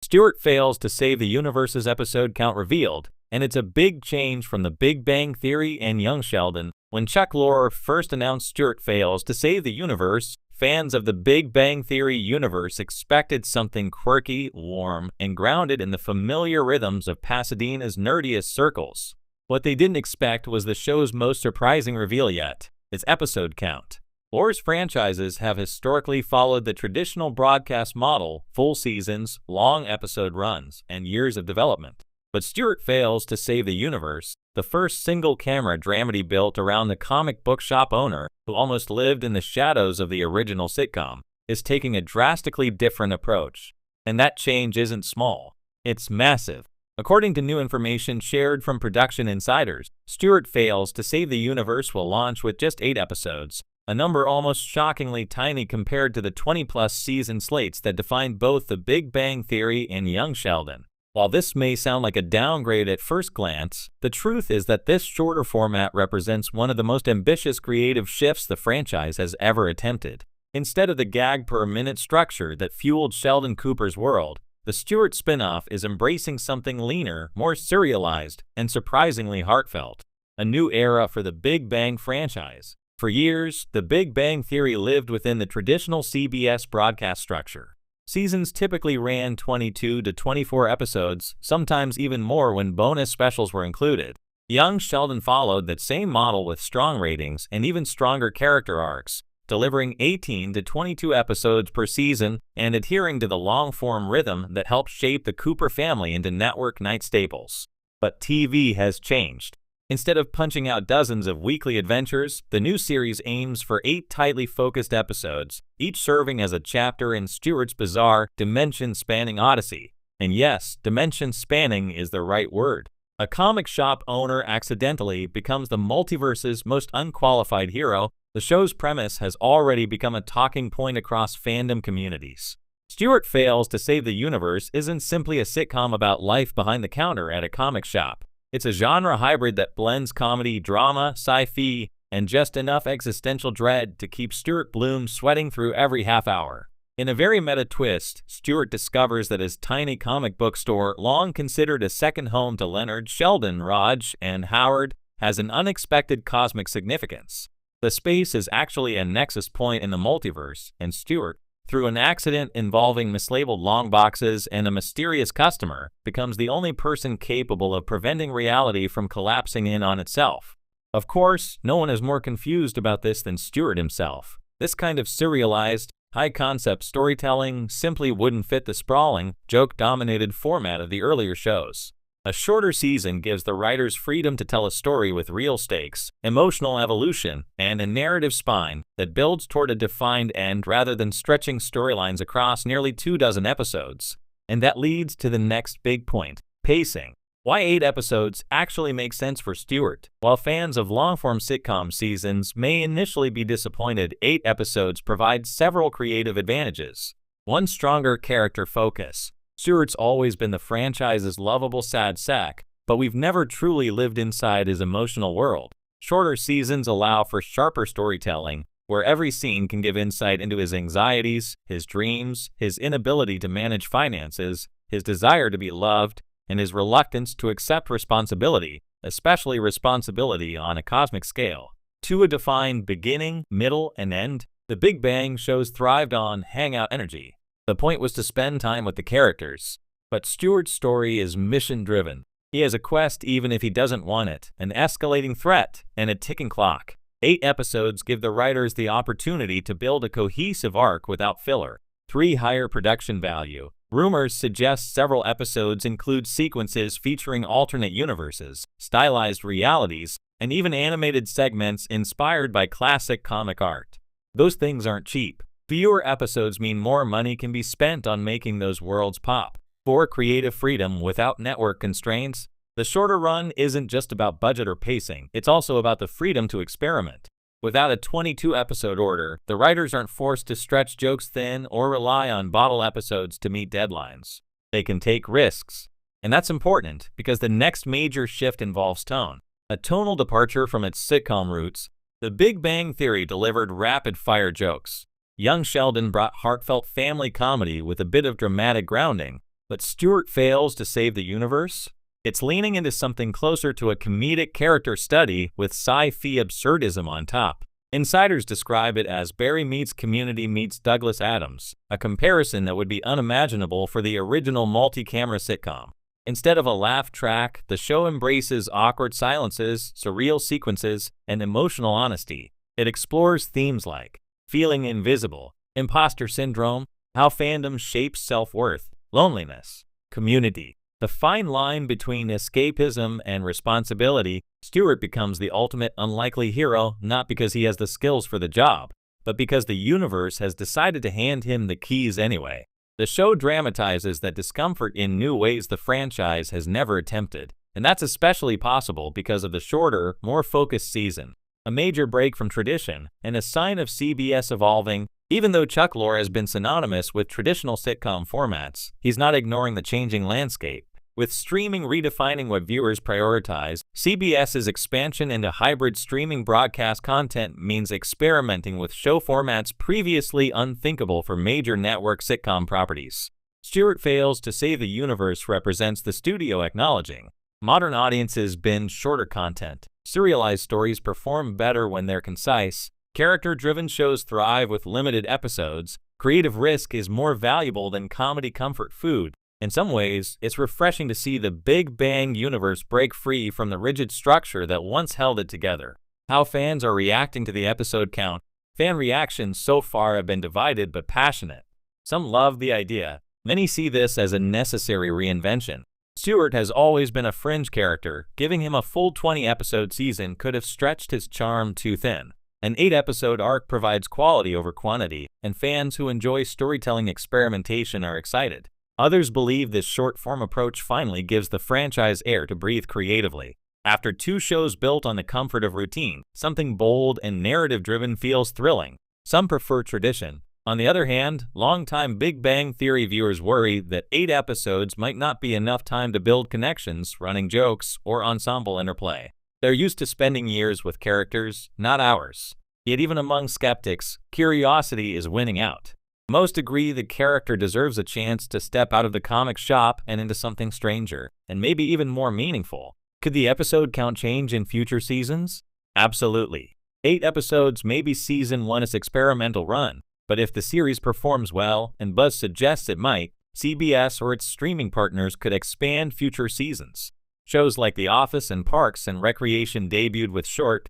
Stuart fails to save the universe's episode count revealed, and it's a big change from The Big Bang Theory and Young Sheldon. When Chuck Lorre first announced Stuart fails to save the universe, fans of The Big Bang Theory universe expected something quirky, warm, and grounded in the familiar rhythms of Pasadena's nerdiest circles. What they didn't expect was the show's most surprising reveal yet, its episode count. Lorre's franchises have historically followed the traditional broadcast model: full seasons, long episode runs, and years of development. But Stuart fails to save the universe, the first single-camera dramedy built around the comic book shop owner, who almost lived in the shadows of the original sitcom, is taking a drastically different approach. And that change isn't small. It's massive. According to new information shared from production insiders, Stuart fails to save the universe will launch with just 8 episodes, a number almost shockingly tiny compared to the 20-plus season slates that defined both The Big Bang Theory and Young Sheldon. While this may sound like a downgrade at first glance, the truth is that this shorter format represents one of the most ambitious creative shifts the franchise has ever attempted. Instead of the gag-per-minute structure that fueled Sheldon Cooper's world, the Stuart spin-off is embracing something leaner, more serialized, and surprisingly heartfelt. A new era for the Big Bang franchise. For years, The Big Bang Theory lived within the traditional CBS broadcast structure. Seasons typically ran 22 to 24 episodes, sometimes even more when bonus specials were included. Young Sheldon followed that same model with strong ratings and even stronger character arcs, delivering 18 to 22 episodes per season and adhering to the long-form rhythm that helped shape the Cooper family into network night staples. But TV has changed. Instead of punching out dozens of weekly adventures, the new series aims for 8 tightly focused episodes, each serving as a chapter in Stuart's bizarre, dimension-spanning odyssey. And yes, dimension-spanning is the right word. A comic shop owner accidentally becomes the multiverse's most unqualified hero. The show's premise has already become a talking point across fandom communities. Stuart Fails to Save the Universe isn't simply a sitcom about life behind the counter at a comic shop. It's a genre hybrid that blends comedy, drama, sci-fi, and just enough existential dread to keep Stuart Bloom sweating through every half hour. In a very meta twist, Stuart discovers that his tiny comic book store, long considered a second home to Leonard, Sheldon, Raj, and Howard, has an unexpected cosmic significance. The space is actually a nexus point in the multiverse, and Stuart, through an accident involving mislabeled long boxes and a mysterious customer, becomes the only person capable of preventing reality from collapsing in on itself. Of course, no one is more confused about this than Stuart himself. This kind of serialized, high-concept storytelling simply wouldn't fit the sprawling, joke-dominated format of the earlier shows. A shorter season gives the writers freedom to tell a story with real stakes, emotional evolution, and a narrative spine that builds toward a defined end rather than stretching storylines across nearly 24 episodes. And that leads to the next big point: pacing. Why 8 episodes actually makes sense for Stuart. While fans of long-form sitcom seasons may initially be disappointed, 8 episodes provide several creative advantages. 1. Stronger character focus. Stuart's always been the franchise's lovable sad sack, but we've never truly lived inside his emotional world. Shorter seasons allow for sharper storytelling, where every scene can give insight into his anxieties, his dreams, his inability to manage finances, his desire to be loved, and his reluctance to accept responsibility, especially responsibility on a cosmic scale. 2. A defined beginning, middle, and end. The Big Bang shows thrived on hangout energy. The point was to spend time with the characters. But Stuart's story is mission-driven. He has a quest even if he doesn't want it, an escalating threat, and a ticking clock. 8 episodes give the writers the opportunity to build a cohesive arc without filler. 3. Higher production value. Rumors suggest several episodes include sequences featuring alternate universes, stylized realities, and even animated segments inspired by classic comic art. Those things aren't cheap. Fewer episodes mean more money can be spent on making those worlds pop. 4. Creative freedom without network constraints. The shorter run isn't just about budget or pacing, it's also about the freedom to experiment. Without a 22-episode order, the writers aren't forced to stretch jokes thin or rely on bottle episodes to meet deadlines. They can take risks. And that's important, because the next major shift involves tone. A tonal departure from its sitcom roots. The Big Bang Theory delivered rapid-fire jokes. Young Sheldon brought heartfelt family comedy with a bit of dramatic grounding, But Stuart fails to save the universe? It's leaning into something closer to a comedic character study with sci-fi absurdism on top. Insiders describe it as Barry meets Community meets Douglas Adams, a comparison that would be unimaginable for the original multi-camera sitcom. Instead of a laugh track, the show embraces awkward silences, surreal sequences, and emotional honesty. It explores themes like feeling invisible, imposter syndrome, how fandom shapes self-worth, loneliness, community. The fine line between escapism and responsibility. Stuart becomes the ultimate unlikely hero not because he has the skills for the job, but because the universe has decided to hand him the keys anyway. The show dramatizes that discomfort in new ways the franchise has never attempted, and that's especially possible because of the shorter, more focused season. A major break from tradition, and a sign of CBS evolving. Even though Chuck Lorre has been synonymous with traditional sitcom formats, he's not ignoring the changing landscape. With streaming redefining what viewers prioritize, CBS's expansion into hybrid streaming broadcast content means experimenting with show formats previously unthinkable for major network sitcom properties. Stuart fails to save the universe represents the studio acknowledging modern audiences binge shorter content. Serialized stories perform better when they're concise. Character-driven shows thrive with limited episodes. Creative risk is more valuable than comedy comfort food. In some ways, it's refreshing to see the Big Bang universe break free from the rigid structure that once held it together. How fans are reacting to the episode count. Fan reactions so far have been divided but passionate. Some love the idea. Many see this as a necessary reinvention. Stuart has always been a fringe character. Giving him a full 20-episode season could have stretched his charm too thin. An 8-episode arc provides quality over quantity, and fans who enjoy storytelling experimentation are excited. Others believe this short-form approach finally gives the franchise air to breathe creatively. After 2 shows built on the comfort of routine, something bold and narrative-driven feels thrilling. Some prefer tradition. On the other hand, longtime Big Bang Theory viewers worry that 8 episodes might not be enough time to build connections, running jokes, or ensemble interplay. They're used to spending years with characters, not hours. Yet even among skeptics, curiosity is winning out. Most agree the character deserves a chance to step out of the comic shop and into something stranger, and maybe even more meaningful. Could the episode count change in future seasons? Absolutely. 8 episodes may be season 1's experimental run, but if the series performs well, and buzz suggests it might, CBS or its streaming partners could expand future seasons. Shows like The Office and Parks and Recreation debuted with short,